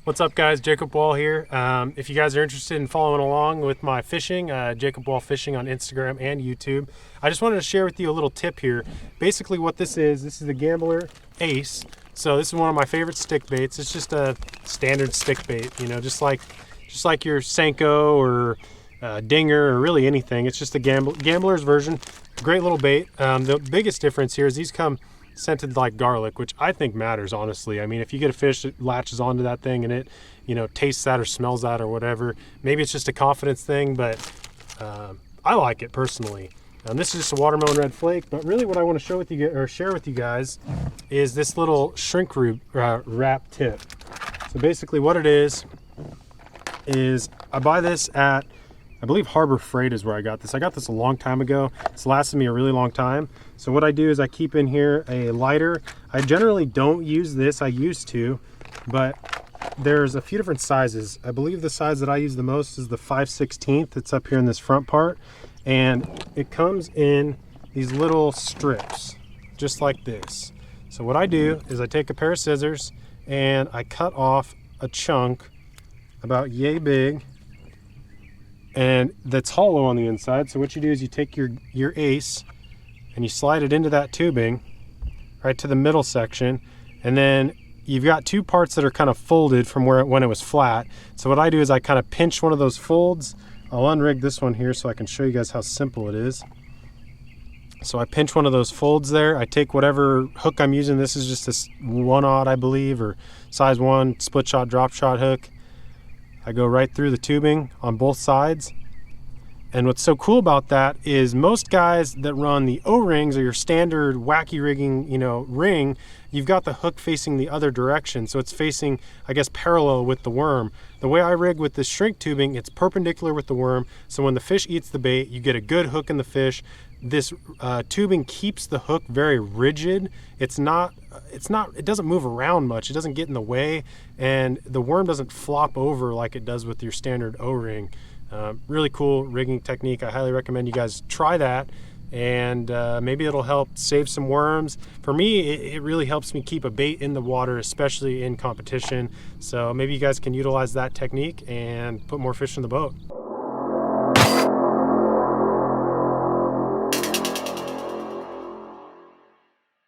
What's up guys, Jacob Wall here. If you guys are interested in following along with my fishing, Jacob Wall Fishing on Instagram and YouTube, I just wanted to share with you a little tip here. Basically what this is the Gambler Ace. So this is one of my favorite stick baits. It's just a standard stick bait, you know, just like your Senko or Dinger or really anything. It's just the Gambler's version. Great little bait. The biggest difference here is these come scented like garlic, which I think matters, honestly. I mean, if you get a fish that latches onto that thing and it, you know, tastes that or smells that or whatever, maybe it's just a confidence thing, but I like it personally. This is just a watermelon red flake, but really what I want to show with you or share with you guys is this little shrink wrap tip. So basically what it is I buy this at, I believe Harbor Freight is where I got this. I got this a long time ago. It's lasted me a really long time. So what I do is I keep in here a lighter. I generally don't use this. I used to, but there's a few different sizes. I believe the size that I use the most is the 5/16. It's up here in this front part. And it comes in these little strips, just like this. So what I do is I take a pair of scissors and I cut off a chunk about yay big, and that's hollow on the inside. So what you do is you take your ace and you slide it into that tubing right to the middle section, and then you've got two parts that are kind of folded from when it was flat. So what I do is I kind of pinch one of those folds. I'll unrig this one here so I can show you guys how simple it is. So I pinch one of those folds there. I take whatever hook I'm using. This is just this 1/0, I believe, or size 1 split shot drop shot hook. I go right through the tubing on both sides. And what's so cool about that is most guys that run the O-rings or your standard wacky rigging, you know, ring, you've got the hook facing the other direction. So it's facing, I guess, parallel with the worm. The way I rig with this shrink tubing, it's perpendicular with the worm. So when the fish eats the bait, you get a good hook in the fish. This tubing keeps the hook very rigid. It doesn't move around much. It doesn't get in the way, and the worm doesn't flop over like it does with your standard O-ring. Really cool rigging technique. I highly recommend you guys try that, and maybe it'll help save some worms. For me, it really helps me keep a bait in the water, especially in competition. So maybe you guys can utilize that technique and put more fish in the boat.